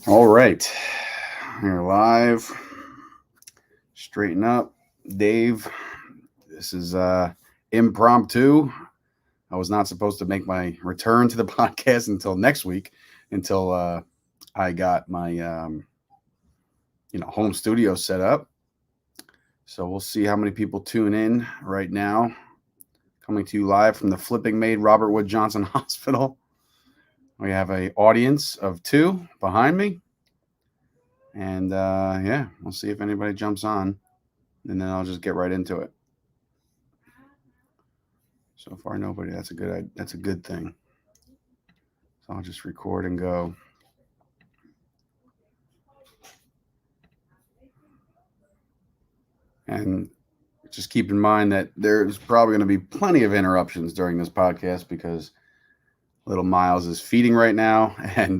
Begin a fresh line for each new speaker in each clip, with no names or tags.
All right. We're live. Straighten up. Dave, this is impromptu. I was not supposed to make my return to the podcast until next week, until I got my home studio set up. So we'll see how many people tune in right now. Coming to you live from the Flipping Maid Robert Wood Johnson Hospital. We have an audience of 2 behind me. And yeah, we'll see if anybody jumps on, and then I'll just get right into it. So far, nobody. That's a good thing. So I'll just record and go. And just keep in mind that there's probably going to be plenty of interruptions during this podcast because little Miles is feeding right now, and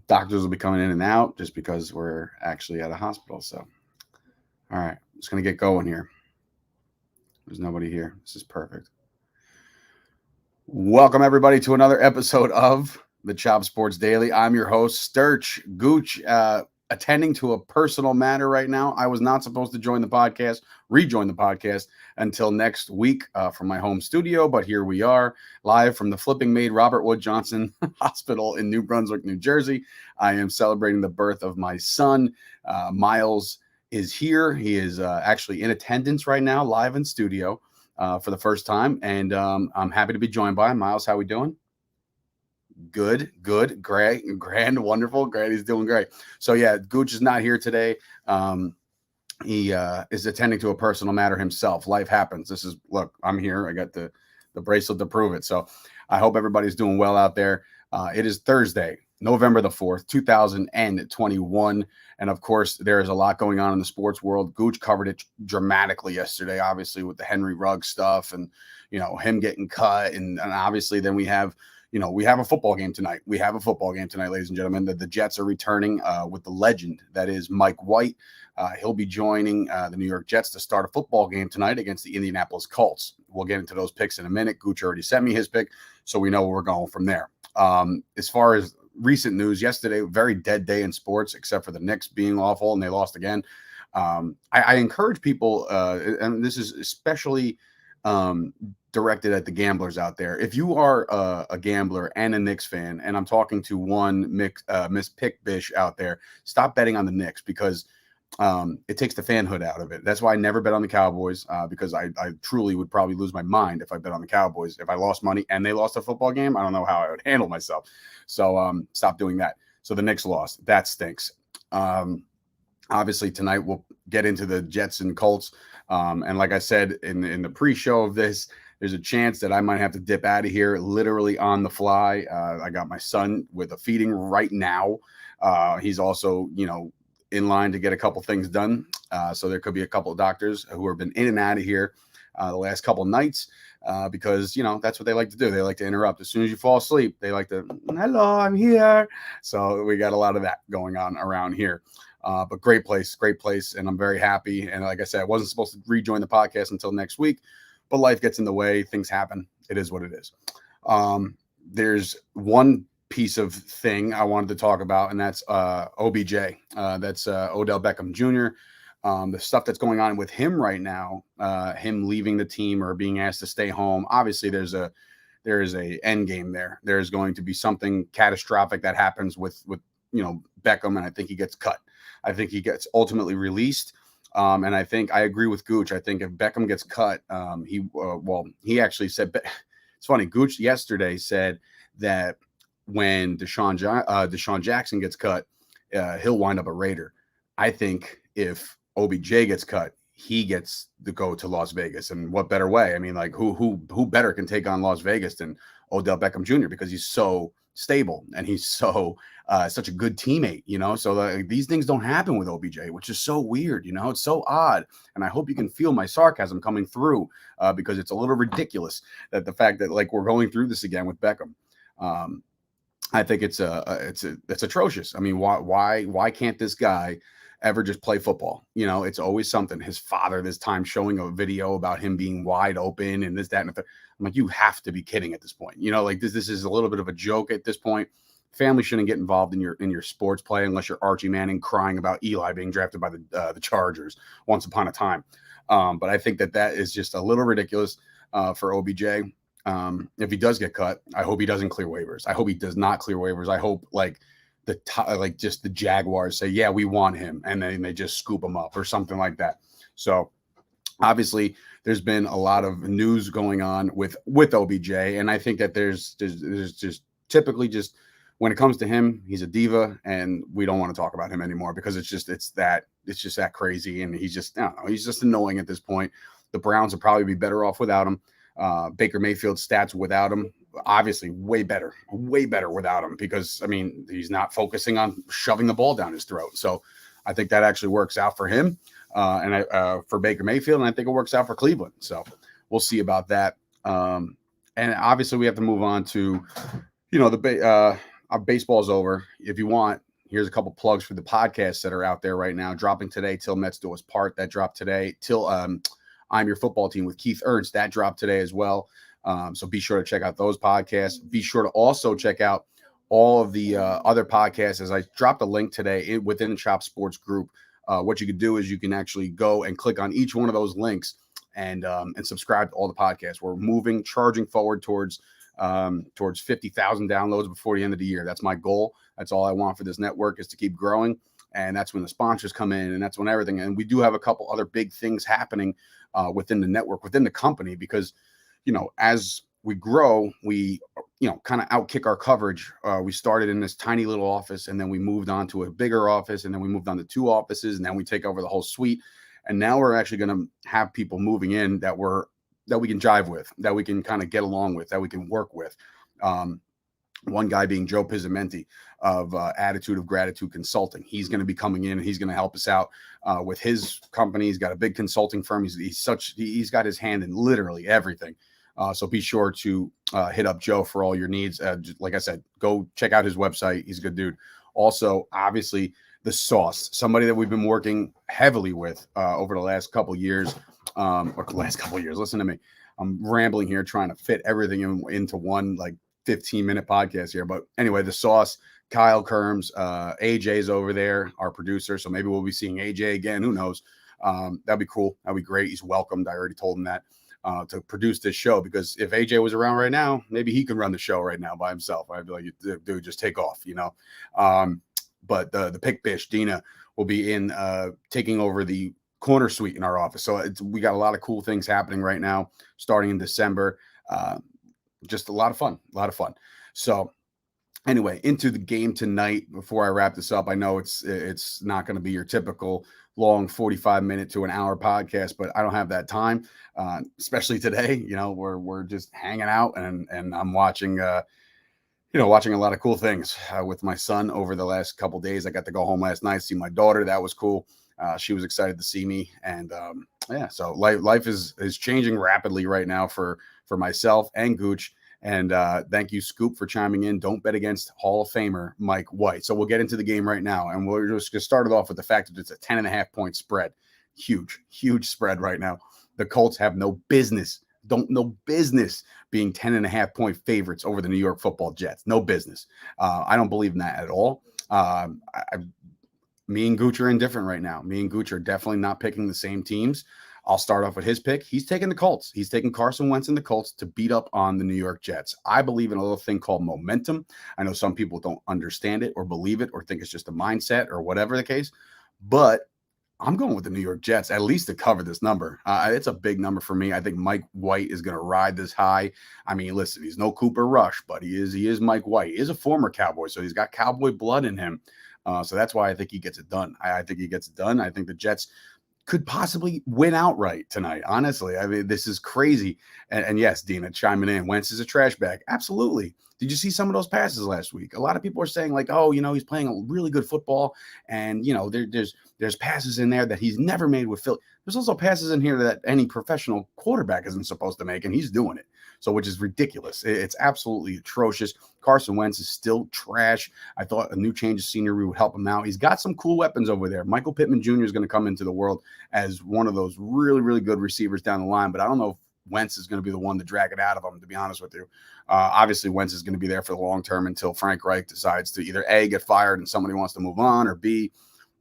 doctors will be coming in and out just because we're actually at a hospital. So, all right, I'm just going to get going here. There's nobody here. This is perfect. Welcome, everybody, to another episode of the Chop Sports Daily. I'm your host, Sturch. Gooch, attending to a personal matter right now. I was not supposed to rejoin the podcast until next week from my home studio, but here we are, live from the Flipping Maid Robert Wood Johnson Hospital in New Brunswick, New Jersey. I am celebrating the birth of my son. Miles is here. He is actually in attendance right now, live in studio. For the first time, and I'm happy to be joined by Miles. How we doing? Good, great, grand, wonderful, great. He's doing great. So yeah, Gooch is not here today. He is attending to a personal matter himself. Life happens. Look, I'm here. I got the bracelet to prove it. So I hope everybody's doing well out there. It is Thursday, November the 4th, 2021. And of course, there is a lot going on in the sports world. Gooch covered it dramatically yesterday, obviously, with the Henry Ruggs stuff and, him getting cut. And obviously then we have a football game tonight. Ladies and gentlemen. The Jets are returning with the legend that is Mike White. He'll be joining the New York Jets to start a football game tonight against the Indianapolis Colts. We'll get into those picks in a minute. Gooch already sent me his pick, so we know where we're going from there. As far as recent news, yesterday, very dead day in sports, except for the Knicks being awful and they lost again. I encourage people, and this is especially directed at the gamblers out there. If you are a gambler and a Knicks fan, and I'm talking to one Miss Pickbish out there, stop betting on the Knicks because it takes the fanhood out of it. That's why I never bet on the Cowboys because I truly would probably lose my mind if I bet on the Cowboys. If I lost money and they lost a football game, I don't know how I would handle myself. So stop doing that. So the Knicks lost. That stinks. Obviously, tonight we'll get into the Jets and Colts. And like I said in the pre-show of this, there's a chance that I might have to dip out of here literally on the fly. I got my son with a feeding right now. He's also, in line to get a couple things done. So there could be a couple of doctors who have been in and out of here the last couple of nights because, that's what they like to do. They like to interrupt. As soon as you fall asleep, they like to, hello, I'm here. So we got a lot of that going on around here. But great place. And I'm very happy. And like I said, I wasn't supposed to rejoin the podcast until next week, but life gets in the way. Things happen. It is what it is. There's one piece of thing I wanted to talk about, and that's OBJ. That's Odell Beckham Jr. The stuff that's going on with him right now, him leaving the team or being asked to stay home. Obviously, there is a end game there. There's going to be something catastrophic that happens with Beckham, and I think he gets cut. I think he gets ultimately released. And I think I agree with Gooch. I think if Beckham gets cut, he actually said, it's funny. Gooch yesterday said that when Deshaun Jackson gets cut, he'll wind up a Raider. I think if OBJ gets cut, he gets to go to Las Vegas. And what better way? I mean, like who better can take on Las Vegas than Odell Beckham Jr. because he's so stable and he's so such a good teammate, so these things don't happen with OBJ, which is so weird. It's so odd. And I hope you can feel my sarcasm coming through because it's a little ridiculous that the fact that we're going through this again with Beckham. I think it's atrocious. I mean, why can't this guy ever just play football? It's always something. His father this time showing a video about him being wide open and this, that, and the third. I'm like, you have to be kidding at this point. This is a little bit of a joke at this point. family shouldn't get involved in your sports play unless you're Archie Manning crying about Eli being drafted by the Chargers once upon a time. But I think that is just a little ridiculous for OBJ. If he does get cut, I hope he doesn't clear waivers. I hope he does not clear waivers. I hope just the Jaguars say, yeah, we want him, and then they just scoop him up or something like that. So obviously there's been a lot of news going on with OBJ, and I think that there's just typically just when it comes to him, he's a diva, and we don't want to talk about him anymore because it's just that crazy, and he's just, I don't know, he's just annoying at this point. The Browns would probably be better off without him. Baker Mayfield's stats without him, obviously way better without him, because I mean, he's not focusing on shoving the ball down his throat. So I think that actually works out for him and for Baker Mayfield, and I think it works out for Cleveland. So we'll see about that. And obviously we have to move on to, our baseball's over. If you want, here's a couple plugs for the podcasts that are out there right now, dropping today. Till Mets Do Us Part, that dropped today. Till I'm Your Football Team with Keith Ernst, that dropped today as well. So be sure to check out those podcasts. Be sure to also check out all of the other podcasts, as I dropped a link today within the Chop Sports group. What you could do is you can actually go and click on each one of those links and subscribe to all the podcasts. We're charging forward towards 50,000 downloads before the end of the year. That's my goal. That's all I want for this network, is to keep growing. And that's when the sponsors come in, and that's when everything. And we do have a couple other big things happening within the network, within the company, because, as we grow, we, kind of outkick our coverage. We started in this tiny little office, and then we moved on to a bigger office, and then we moved on to 2 offices, and then we take over the whole suite. And now we're actually going to have people moving in that we can jive with, that we can kind of get along with, that we can work with. One guy being Joe Pizzamenti of Attitude of Gratitude Consulting. He's going to be coming in, and he's going to help us out with his company. He's got a big consulting firm. He's got his hand in literally everything. So be sure to hit up Joe for all your needs. Like I said, go check out his website. He's a good dude. Also, obviously, the Sauce, somebody that we've been working heavily with over the last couple years. Listen to me. I'm rambling here, trying to fit everything into one 15-minute podcast here. But anyway, the Sauce, Kyle Kerms, AJ's over there, our producer. So maybe we'll be seeing AJ again. Who knows? That'd be cool. That'd be great. He's welcomed. I already told him that to produce this show, because if AJ was around right now, maybe he can run the show right now by himself. I'd be like, dude, just take off, But the Pick Bish, Dina, will be in taking over the corner suite in our office. So we got a lot of cool things happening right now, starting in December. Just a lot of fun. So anyway, into the game tonight. Before I wrap this up, I know it's not going to be your typical long 45-minute to an hour podcast, but I don't have that time, especially today. We're just hanging out, and I'm watching watching a lot of cool things with my son over the last couple days. I got to go home last night, see my daughter. That was cool. She was excited to see me, and so life is changing rapidly right now for myself and Gooch. And thank you, Scoop, for chiming in. Don't bet against Hall of Famer Mike White. So we'll get into the game right now, and we're just going to start it off with the fact that it's a 10.5-point spread. Huge spread right now. The Colts have no business being 10.5-point favorites over the New York Football Jets. No business. I don't believe in that at all. Me and Gooch are indifferent right now. Me and Gooch are definitely not picking the same teams. I'll start off with his pick. He's taking the Colts. He's taking Carson Wentz and the Colts to beat up on the New York Jets. I believe in a little thing called momentum. I know some people don't understand it or believe it or think it's just a mindset or whatever the case, but I'm going with the New York Jets, at least to cover this number. It's a big number for me. I think Mike White is going to ride this high. I mean, listen, he's no Cooper Rush, but he is Mike White. He is a former Cowboy, so he's got Cowboy blood in him. So that's why I think he gets it done. I think he gets it done. I think the Jets could possibly win outright tonight. Honestly, I mean, this is crazy. And yes, Dina chiming in. Wentz is a trash bag. Absolutely. Did you see some of those passes last week? A lot of people are saying he's playing a really good football, and there's passes in there that he's never made with Philly. There's also passes in here that any professional quarterback isn't supposed to make, and he's doing it. So, which is ridiculous. It's absolutely atrocious. Carson Wentz is still trash. I thought a new change of scenery would help him out. He's got some cool weapons over there. Michael Pittman Jr. is going to come into the world as one of those really, really good receivers down the line, but I don't know if Wentz is going to be the one to drag it out of them, to be honest with you. Obviously, Wentz is going to be there for the long term until Frank Reich decides to either A, get fired and somebody wants to move on, or B,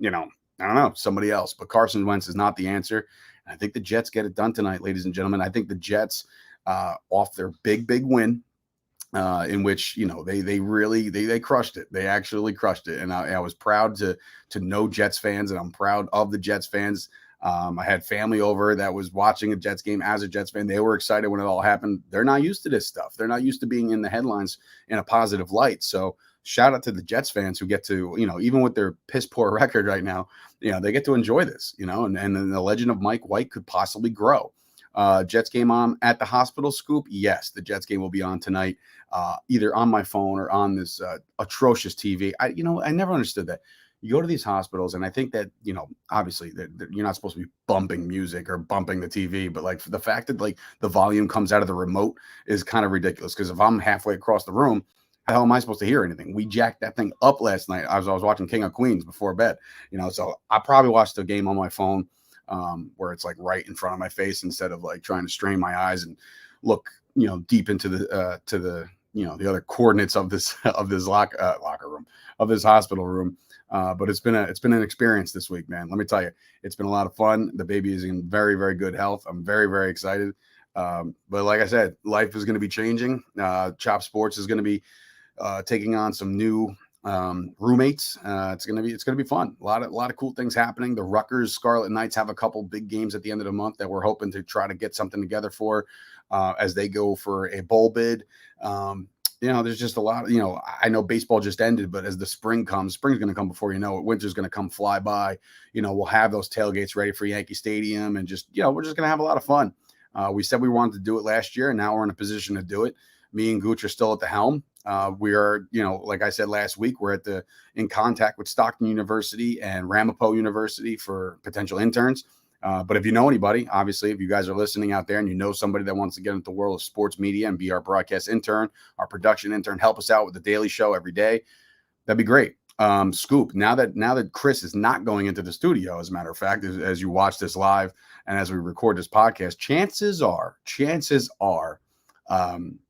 I don't know, somebody else. But Carson Wentz is not the answer. And I think the Jets get it done tonight, ladies and gentlemen. I think the Jets, off their big win, in which they crushed it. They actually crushed it, and I was proud to know Jets fans, and I'm proud of the Jets fans. I had family over that was watching a Jets game as a Jets fan. They were excited when it all happened. They're not used to this stuff. They're not used to being in the headlines in a positive light. So shout out to the Jets fans who get to, even with their piss poor record right now, they get to enjoy this, and the legend of Mike White could possibly grow. Jets game on at the hospital scoop. Yes, the Jets game will be on tonight, either on my phone or on this atrocious TV. I never understood that. You go to these hospitals, and I think that, obviously you're not supposed to be bumping music or bumping the TV, but like the fact that like the volume comes out of the remote is kind of ridiculous. Because if I'm halfway across the room, how the hell am I supposed to hear anything? We jacked that thing up last night. I was watching King of Queens before bed, so I probably watched the game on my phone, where it's like right in front of my face instead of like trying to strain my eyes and look, deep into the the other coordinates of this locker room, of this hospital room. But it's been an experience this week, man. Let me tell you, it's been a lot of fun. The baby is in very, very good health. I'm very, very excited. But like I said, life is going to be changing. Chop Sports is going to be taking on some new roommates. It's gonna be fun. A lot of cool things happening. The Rutgers Scarlet Knights have a couple big games at the end of the month that we're hoping to try to get something together for, as they go for a bowl bid. There's just a lot of, I know baseball just ended, but as the spring comes, spring's going to come before you know it. Winter's going to come fly by. We'll have those tailgates ready for Yankee Stadium, and just, we're just going to have a lot of fun. We said we wanted to do it last year, and now we're in a position to do it. Me and Gooch are still at the helm. We are, like I said last week, we're in contact with Stockton University and Ramapo University for potential interns. But if you know anybody, obviously, if you guys are listening out there and you know somebody that wants to get into the world of sports media and be our broadcast intern, our production intern, help us out with the daily show every day, that'd be great. Scoop, now that Chris is not going into the studio, as a matter of fact, as you watch this live and as we record this podcast, chances are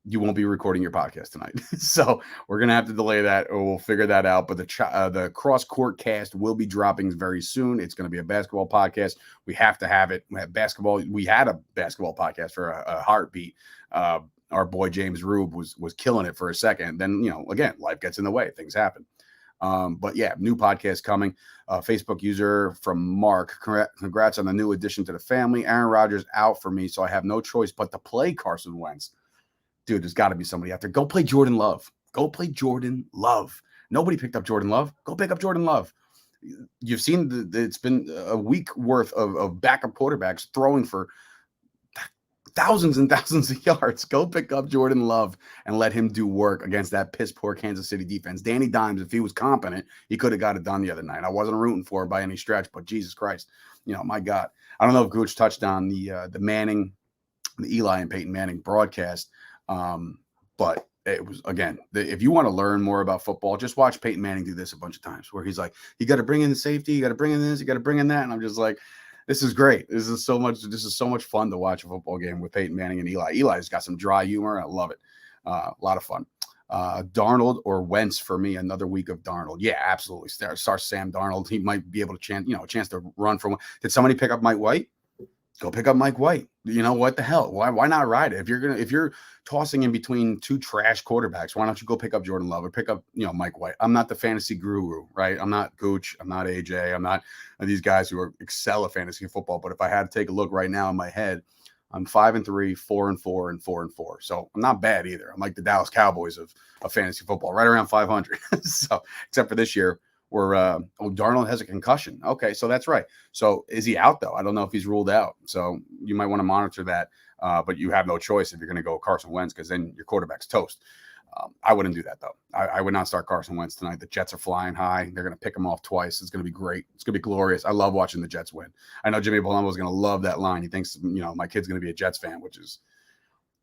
you won't be recording your podcast tonight. So we're going to have to delay that, or we'll figure that out. But the cross court cast will be dropping very soon. It's going to be a basketball podcast. We have to have it. We have basketball. We had a basketball podcast for a heartbeat. Our boy James Rube was killing it for a second. Then, again, life gets in the way. Things happen. But yeah, new podcast coming. Facebook user from Mark. Congrats on the new addition to the family. Aaron Rodgers out for me, so I have no choice but to play Carson Wentz. Dude, there's got to be somebody out there. Go play Jordan Love. Nobody picked up Jordan Love. Go pick up Jordan Love. You've seen it's been a week worth of backup quarterbacks throwing for thousands and thousands of yards. Go pick up Jordan Love and let him do work against that piss poor Kansas City defense. Danny Dimes, if he was competent, he could have got it done the other night. I wasn't rooting for it by any stretch, but Jesus Christ, my God. I don't know if Gooch touched on the Manning, the Eli and Peyton Manning broadcast. But it was, again, if you want to learn more about football, just watch Peyton Manning do this a bunch of times, where he's like, you got to bring in the safety, you got to bring in this, you got to bring in that. And I'm just like, this is great. This is so much fun to watch a football game with Peyton Manning and Eli. Eli's got some dry humor. I love it. A lot of fun. Darnold or Wentz for me, another week of Darnold. Yeah, absolutely. Start Sam Darnold. He might be able to a chance to run from. Did somebody pick up Mike White? Go pick up Mike White. What the hell? Why not ride it? If you're tossing in between two trash quarterbacks, why don't you go pick up Jordan Love or pick up, Mike White? I'm not the fantasy guru, right? I'm not Gooch. I'm not AJ. I'm not these guys who excel at fantasy football. But if I had to take a look right now in my head, I'm 5-3, 4-4, and 4-4. So I'm not bad either. I'm like the Dallas Cowboys of fantasy football, right around 500. So except for this year, where Darnold has a concussion. Okay, so that's right. So is he out though? I don't know if he's ruled out. So you might want to monitor that. But you have no choice if you're going to go Carson Wentz, because then your quarterback's toast. I wouldn't do that though. I would not start Carson Wentz tonight. The Jets are flying high. They're going to pick him off twice. It's going to be great. It's going to be glorious. I love watching the Jets win. I know Jimmy Palumbo is going to love that line. He thinks my kid's going to be a Jets fan, which is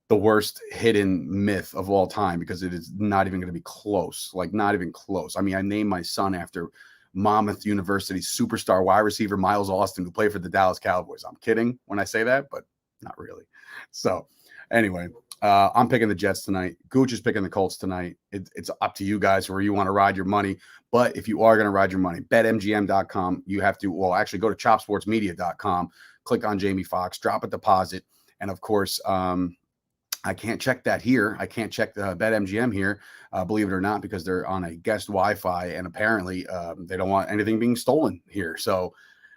the worst hidden myth of all time, because it is not even going to be close. Like, not even close. I mean, I named my son after Monmouth University superstar wide receiver Miles Austin, who played for the Dallas Cowboys. I'm kidding when I say that, but not really. So anyway, I'm picking the Jets tonight. Gooch is picking the Colts tonight. It's up to you guys where you want to ride your money. But if you are going to ride your money, betmgm.com. You have to, well, actually go to chopsportsmedia.com, click on Jamie Foxx, drop a deposit. And of course, I can't check that here. I can't check the BetMGM here, believe it or not, because they're on a guest Wi-Fi, and apparently they don't want anything being stolen here. So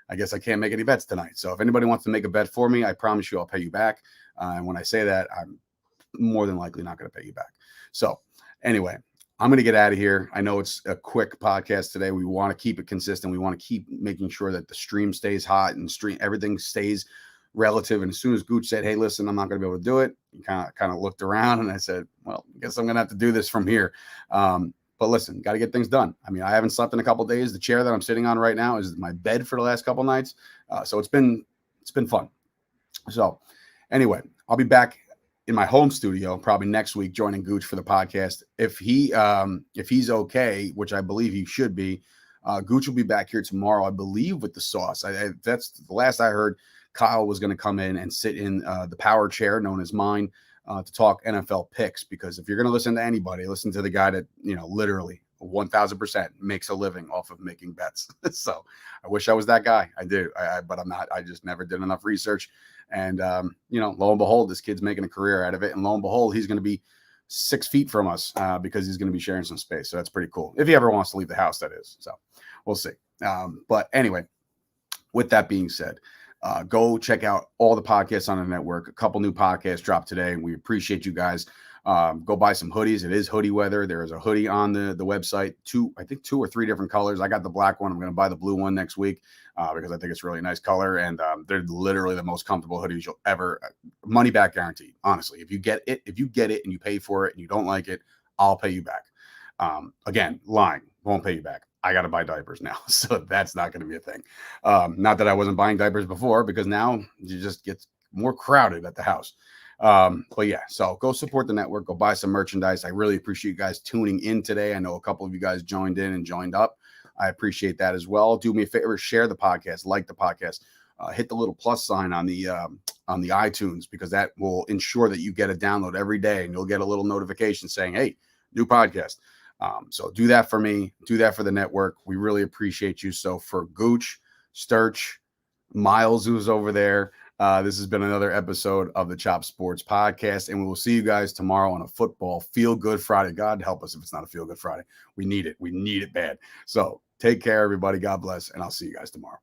I guess I can't make any bets tonight. So if anybody wants to make a bet for me, I promise you I'll pay you back. And when I say that, I'm more than likely not going to pay you back. So anyway, I'm going to get out of here. I know it's a quick podcast today. We want to keep it consistent. We want to keep making sure that the stream stays hot and everything stays relative. And as soon as Gooch said, hey, listen, I'm not going to be able to do it, he kind of looked around, and I said, well, I guess I'm going to have to do this from here. But listen, got to get things done. I mean, I haven't slept in a couple of days. The chair that I'm sitting on right now is my bed for the last couple of nights. So it's been fun. So anyway, I'll be back in my home studio probably next week, joining Gooch for the podcast. If he's okay, which I believe he should be, Gooch will be back here tomorrow, I believe, with the sauce. That's the last I heard. Kyle was going to come in and sit in the power chair known as mine to talk NFL picks, because if you're going to listen to anybody, listen to the guy that, literally 1000% makes a living off of making bets. So I wish I was that guy. I do, but I'm not. I just never did enough research. And, lo and behold, this kid's making a career out of it. And lo and behold, he's going to be 6 feet from us because he's going to be sharing some space. So that's pretty cool. If he ever wants to leave the house, that is. So we'll see. But anyway, with that being said, go check out all the podcasts on the network. A couple new podcasts dropped today, and we appreciate you guys. Go buy some hoodies. It is hoodie weather. There is a hoodie on the website, I think two or three different colors. I got the black one. I'm going to buy the blue one next week because I think it's really a nice color, and they're literally the most comfortable hoodies you'll ever. Money back guaranteed. Honestly, if you get it and you pay for it and you don't like it, I'll pay you back. Again, lying, won't pay you back. I got to buy diapers now. So that's not going to be a thing. Not that I wasn't buying diapers before, because now you just get more crowded at the house. But yeah, so go support the network, go buy some merchandise. I really appreciate you guys tuning in today. I know a couple of you guys joined in and joined up. I appreciate that as well. Do me a favor, share the podcast, like the podcast, hit the little plus sign on the iTunes, because that will ensure that you get a download every day, and you'll get a little notification saying, hey, new podcast. So do that for me, do that for the network. We really appreciate you. So for Gooch, Sturch, Miles, who's over there, this has been another episode of the Chop Sports Podcast, and we will see you guys tomorrow on a football feel-good Friday. God help us if it's not a feel-good Friday. We need it. We need it bad. So take care, everybody. God bless, and I'll see you guys tomorrow.